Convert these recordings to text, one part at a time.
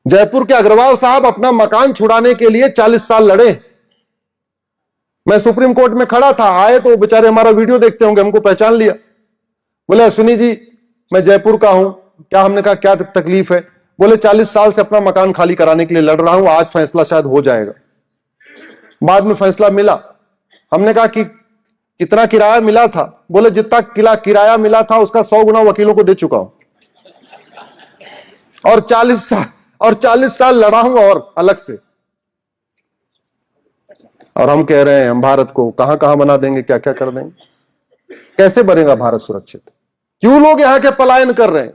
जयपुर के अग्रवाल साहब अपना मकान छुड़ाने के लिए 40 साल लड़े। मैं सुप्रीम कोर्ट में खड़ा था, आए तो बेचारे हमारा वीडियो देखते होंगे, हमको पहचान लिया। बोले अश्विनी जी मैं जयपुर का हूं, क्या? हमने कहा क्या तकलीफ है? बोले 40 साल से अपना मकान खाली कराने के लिए लड़ रहा हूं, आज फैसला शायद हो जाएगा। बाद में फैसला मिला। हमने कहा कि कितना किराया मिला था? बोले जितना किराया मिला था उसका 100 गुना वकीलों को दे चुका हूं, और 40 साल लड़ा हूं और अलग से। और हम कह रहे हैं हम भारत को कहां कहां बना देंगे, क्या क्या कर देंगे, कैसे बनेगा भारत सुरक्षित? क्यों लोग यहां के पलायन कर रहे हैं?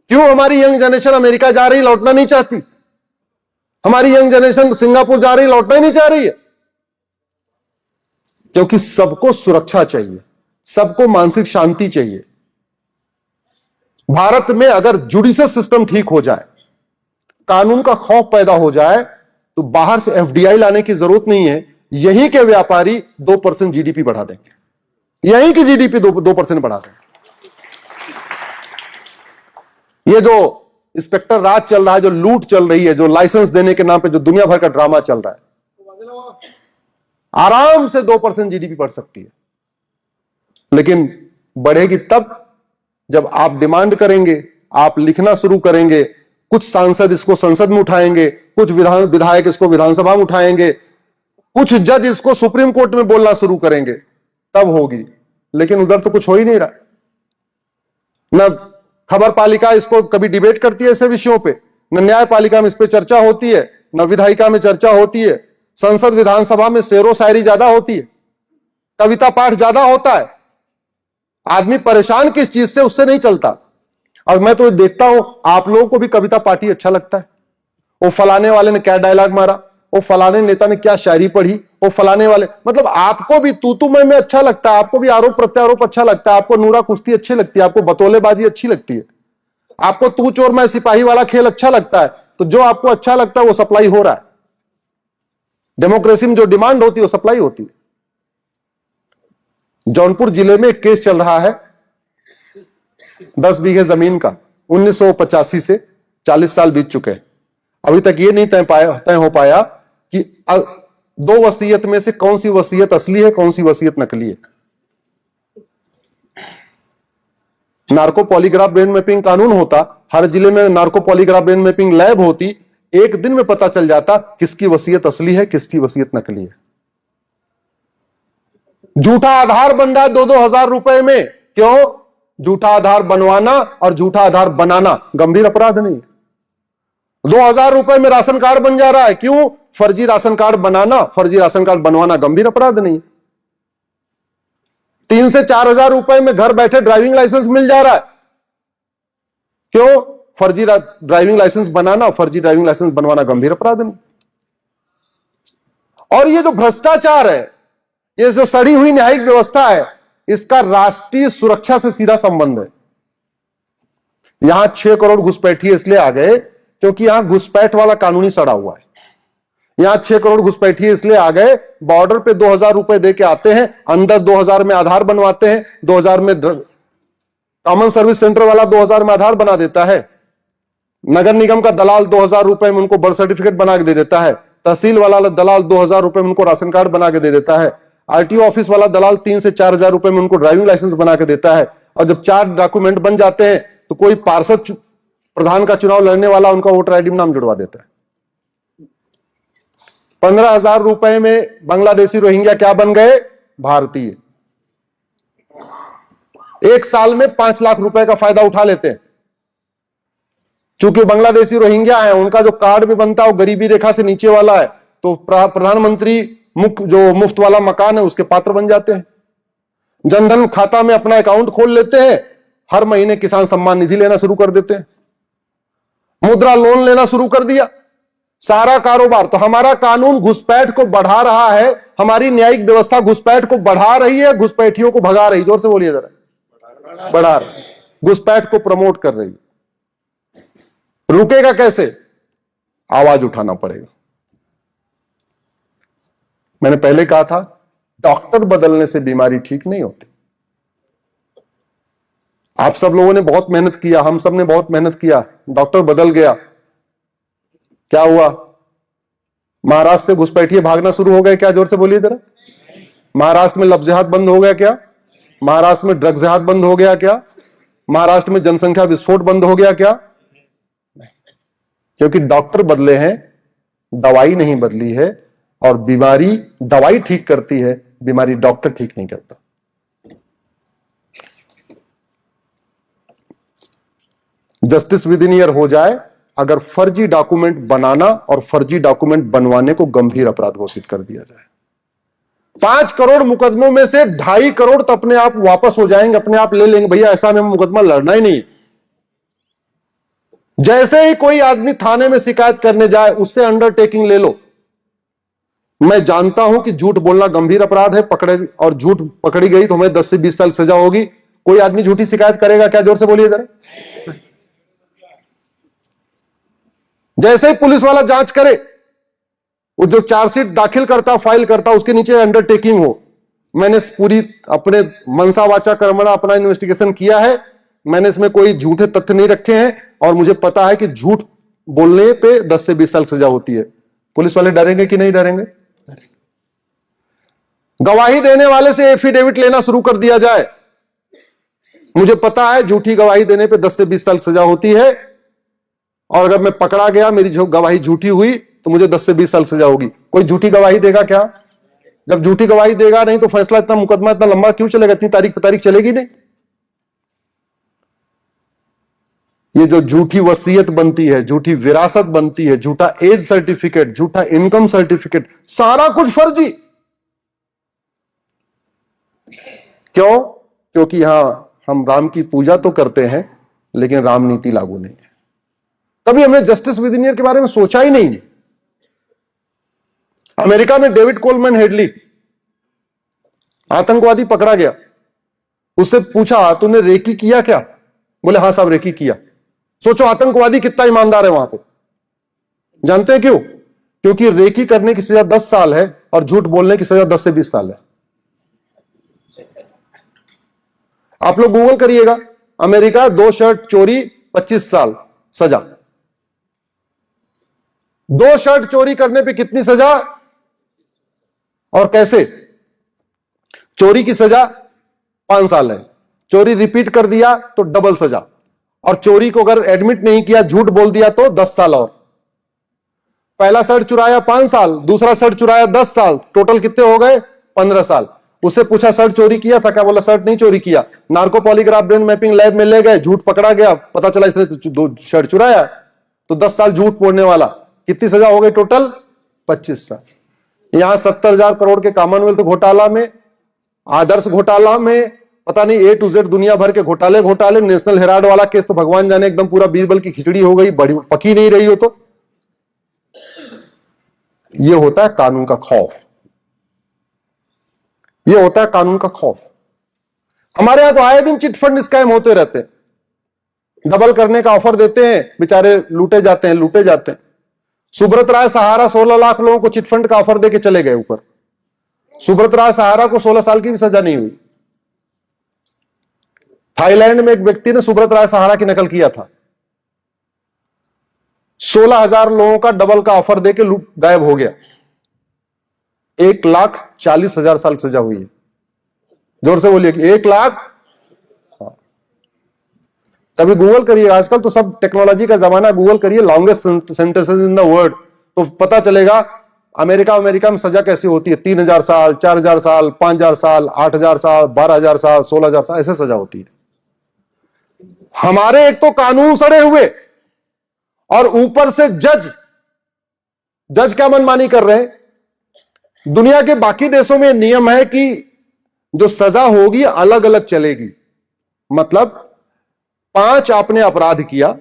क्यों हमारी यंग जनरेशन अमेरिका जा रही, लौटना नहीं चाहती? हमारी यंग जनरेशन सिंगापुर जा रही, लौटना ही नहीं चाह रही है। क्योंकि सबको सुरक्षा चाहिए, सबको मानसिक शांति चाहिए। भारत में अगर जुडिशियल सिस्टम ठीक हो जाए, कानून का खौफ पैदा हो जाए, तो बाहर से एफडीआई लाने की जरूरत नहीं है। यहीं के व्यापारी 2% जीडीपी बढ़ा देंगे, यहीं की जीडीपी 2% बढ़ा देंगे। ये जो इंस्पेक्टर राज चल रहा है, जो लूट चल रही है, जो लाइसेंस देने के नाम पे जो दुनिया भर का ड्रामा चल रहा है, आराम से 2% जीडीपी बढ़ सकती है। लेकिन बढ़ेगी तब जब आप डिमांड करेंगे, आप लिखना शुरू करेंगे, कुछ सांसद इसको संसद में उठाएंगे, कुछ विधायक इसको विधानसभा में उठाएंगे, कुछ जज इसको सुप्रीम कोर्ट में बोलना शुरू करेंगे, तब होगी। लेकिन उधर तो कुछ हो ही नहीं रहा। न खबर पालिका इसको कभी डिबेट करती है ऐसे विषयों पे, न न्यायपालिका में इस पे चर्चा होती है, न विधायिका में चर्चा होती है। संसद विधानसभा में शेरो शायरी ज्यादा होती है, कविता पाठ ज्यादा होता है। आदमी परेशान किस चीज से, उससे नहीं चलता। और मैं तो देखता हूं आप लोगों को भी कविता पाठ ही अच्छा लगता है। वो फलाने वाले ने क्या डायलॉग मारा, वो फलाने नेता ने क्या शायरी पढ़ी, वो फलाने वाले, मतलब आपको भी तू मैं अच्छा लगता है, आपको भी आरोप प्रत्यारोप अच्छा लगता है, आपको नूरा कुश्ती अच्छी लगती है, आपको बतौलेबाजी अच्छी लगती है, आपको तू चोर मैं सिपाही वाला खेल अच्छा लगता है। तो जो आपको अच्छा लगता है वो सप्लाई हो रहा है। डेमोक्रेसी में जो डिमांड होती है वो सप्लाई होती है। जौनपुर जिले में एक केस चल रहा है 10 बीघे जमीन का, 1985 से 40 साल बीत चुके हैं। अभी तक ये नहीं तय हो पाया कि 2 वसीयत में से कौन सी वसीयत असली है, कौन सी वसीयत नकली है। नार्को पॉलीग्राफ ब्रेन मैपिंग कानून होता, हर जिले में narco polygraph brain mapping lab होती, एक दिन में पता चल जाता किसकी वसीयत असली है, किसकी वसीयत नकली है। झूठा आधार बन रहा है 2-2 हजार रुपए में। क्यों? झूठा आधार बनवाना और झूठा आधार बनाना गंभीर अपराध नहीं है। 2,000 रुपए में राशन कार्ड बन जा रहा है। क्यों? फर्जी राशन कार्ड बनाना, फर्जी राशन कार्ड बनवाना गंभीर अपराध नहीं है। 3 से 4,000 रुपए में घर बैठे ड्राइविंग लाइसेंस मिल जा रहा है। क्यों? फर्जी ड्राइविंग लाइसेंस बनाना, फर्जी ड्राइविंग लाइसेंस बनवाना गंभीर अपराध नहीं। और ये जो भ्रष्टाचार है, ये जो सड़ी हुई न्यायिक व्यवस्था है, इसका राष्ट्रीय सुरक्षा से सीधा संबंध है। यहां 6 करोड़ घुसपैठिए इसलिए आ गए क्योंकि यहां घुसपैठ वाला कानूनी सड़ा हुआ है। यहां 6 करोड़ घुसपैठिए इसलिए आ गए, बॉर्डर पे 2,000 रुपए देके आते हैं, अंदर 2,000 में आधार बनवाते हैं, 2,000 में कॉमन सर्विस सेंटर वाला 2,000 में आधार बना देता है, नगर निगम का दलाल 2,000 रुपए में उनको बर्थ सर्टिफिकेट बना के दे देता है, तहसील वाला दलाल 2,000 रुपए में उनको राशन कार्ड बना के दे देता है, आरटीओ ऑफिस वाला दलाल 3 से 4,000 रुपए में उनको ड्राइविंग लाइसेंस बना के देता है। और जब 4 डॉक्यूमेंट बन जाते हैं तो कोई पार्षद प्रधान का चुनाव लड़ने वाला उनका वोटर आईडी में नाम जुड़वा देता है। 15,000 रुपए में बांग्लादेशी रोहिंग्या क्या बन गए? भारतीय। 1 साल में 5 लाख रुपए का फायदा उठा लेते हैं। चूंकि बांग्लादेशी रोहिंग्या है, उनका जो कार्ड भी बनता है वो गरीबी रेखा से नीचे वाला है, तो प्रधानमंत्री जो मुफ्त वाला मकान है उसके पात्र बन जाते हैं। जनधन खाता में अपना अकाउंट खोल लेते हैं, हर महीने किसान सम्मान निधि लेना शुरू कर देते हैं, मुद्रा लोन लेना शुरू कर दिया, सारा कारोबार। तो हमारा कानून घुसपैठ को बढ़ा रहा है, हमारी न्यायिक व्यवस्था घुसपैठ को बढ़ा रही है, घुसपैठियों को भगा रही। जोर से बोलिए जरा। बढ़ा रही, घुसपैठ को प्रमोट कर रही। रुकेगा कैसे? आवाज उठाना पड़ेगा। मैंने पहले कहा था, डॉक्टर बदलने से बीमारी ठीक नहीं होती। आप सब लोगों ने बहुत मेहनत किया, हम सब ने बहुत मेहनत किया, डॉक्टर बदल गया, क्या हुआ? महाराष्ट्र से घुसपैठिए भागना शुरू हो गए क्या? जोर से बोलिए जरा। महाराष्ट्र में लफ्ज जिहाद बंद हो गया क्या? महाराष्ट्र में ड्रग्स जिहाद बंद हो गया क्या? महाराष्ट्र में जनसंख्या विस्फोट बंद हो गया क्या? क्योंकि डॉक्टर बदले हैं, दवाई नहीं बदली है। और बीमारी दवाई ठीक करती है, बीमारी डॉक्टर ठीक नहीं करता। जस्टिस विद इन ईयर हो जाए अगर फर्जी डॉक्यूमेंट बनाना और फर्जी डॉक्यूमेंट बनवाने को गंभीर अपराध घोषित कर दिया जाए। 5 करोड़ मुकदमों में से 2.5 करोड़ तो अपने आप वापस हो जाएंगे, अपने आप ले लेंगे, भैया ऐसा में मुकदमा लड़ना ही नहीं। जैसे ही कोई आदमी थाने में शिकायत करने जाए उससे अंडरटेकिंग ले लो। मैं जानता हूं कि झूठ बोलना गंभीर अपराध है, पकड़े और झूठ पकड़ी गई तो हमें 10 से 20 साल सजा होगी। कोई आदमी झूठी शिकायत करेगा क्या? जोर से बोलिए जरा। जैसे ही पुलिस वाला जांच करे, वो जो चार्जशीट दाखिल करता, फाइल करता, उसके नीचे अंडरटेकिंग हो, मैंने पूरी अपने मनसा वाचा कर्मणा अपना इन्वेस्टिगेशन किया है, मैंने इसमें कोई झूठे तथ्य नहीं रखे हैं और मुझे पता है कि झूठ बोलने पे 10 से 20 साल सजा होती है। पुलिस वाले डरेंगे कि नहीं डरेंगे? गवाही देने वाले से एफिडेविट लेना शुरू कर दिया जाए। मुझे पता है झूठी गवाही देने पे 10 से 20 साल सजा होती है और अगर मैं पकड़ा गया, मेरी जो गवाही झूठी हुई तो मुझे 10 से 20 साल सजा होगी। कोई झूठी गवाही देगा क्या? जब झूठी गवाही देगा नहीं तो फैसला इतना, मुकदमा इतना लंबा क्यों चलेगा? इतनी तारीख पे तारीख चलेगी नहीं। ये जो झूठी वसीयत बनती है, झूठी विरासत बनती है, झूठा एज सर्टिफिकेट, झूठा इनकम सर्टिफिकेट, सारा कुछ फर्जी। क्यों? क्योंकि यहां हम राम की पूजा तो करते हैं लेकिन राम नीति लागू नहीं है। तभी हमने जस्टिस विद इन ईयर के बारे में सोचा ही नहीं है। अमेरिका में डेविड कोलमैन हेडली आतंकवादी पकड़ा गया, उससे पूछा तूने रेकी किया क्या? बोले हाँ साहब रेकी किया। सोचो आतंकवादी कितना ईमानदार है वहां पे। जानते हैं क्यों? क्योंकि रेकी करने की सजा 10 साल है और झूठ बोलने की सजा 10 से 20 साल है। आप लोग गूगल करिएगा, अमेरिका 2 शर्ट चोरी 25 साल सजा। 2 शर्ट चोरी करने पे कितनी सजा और कैसे? चोरी की सजा 5 साल है, चोरी रिपीट कर दिया तो डबल सजा, और चोरी को अगर एडमिट नहीं किया, झूठ बोल दिया तो 10 साल और। पहला शर्ट चुराया 5 साल, दूसरा शर्ट चुराया 10 साल, टोटल कितने हो गए? 15 साल। उससे पूछा शर्ट चोरी किया था क्या? बोला शर्ट नहीं चोरी किया। Narco polygraph brain mapping lab में ले गए, झूठ पकड़ा गया, पता चला इसने 2 शर्ट चुराया, तो 10 साल झूठ बोलने वाला। कितनी सजा हो गई टोटल? 25 साल। यहां 70,000 करोड़ के कॉमनवेल्थ घोटाला में, आदर्श घोटाला में, पता नहीं A to Z दुनिया भर के घोटाले, नेशनल हेराल्ड वाला केस तो भगवान जाने एकदम पूरा बीरबल की खिचड़ी हो गई, बड़ी पकी नहीं रही हो। तो यह होता है कानून का खौफ, यह होता है कानून का खौफ। हमारे यहां तो आए दिन चिटफंड स्कैम होते रहते हैं, डबल करने का ऑफर देते हैं, बेचारे लूटे जाते हैं। सुब्रत राय सहारा 16 लाख लोगों को चिटफंड का ऑफर देके चले गए ऊपर। सुब्रत राय सहारा को 16 साल की भी सजा नहीं हुई। थाईलैंड में एक व्यक्ति ने सुब्रत राय सहारा की नकल किया था, 16,000 लोगों का डबल का ऑफर देके गायब हो गया। 1,40,000 साल सजा हुई है। जोर से बोलिए 1 लाख। कभी गूगल करिए, आजकल तो सब टेक्नोलॉजी का जमाना, गूगल करिए longest sentences in the world, तो पता चलेगा अमेरिका में सजा कैसी होती है। 3,000 साल, 4,000 साल, 5,000 साल, 8,000 साल, 12,000 साल, 16,000 साल, ऐसे सजा होती है। हमारे एक तो कानून सड़े हुए और ऊपर से जज क्या मनमानी कर रहे हैं। दुनिया के बाकी देशों में नियम है कि जो सजा होगी अलग अलग चलेगी। मतलब 5 आपने अपराध किया,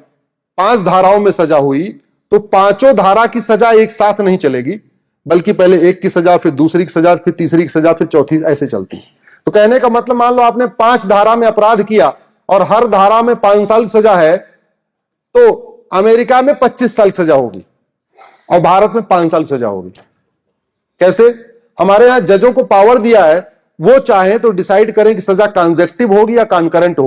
5 धाराओं में सजा हुई, तो 5 धारा की सजा एक साथ नहीं चलेगी, बल्कि पहले एक की सजा, फिर दूसरी की सजा, फिर तीसरी की सजा, फिर चौथी, ऐसे चलती। तो कहने का मतलब, मान लो आपने 5 धारा में अपराध किया और हर धारा में 5 साल सजा है, तो अमेरिका में 25 साल सजा होगी और भारत में 5 साल सजा होगी। कैसे? हमारे यहां जजों को पावर दिया है, वो चाहे तो डिसाइड करें कि सजा कंसेक्टिव होगी या कॉन्करेंट होगी।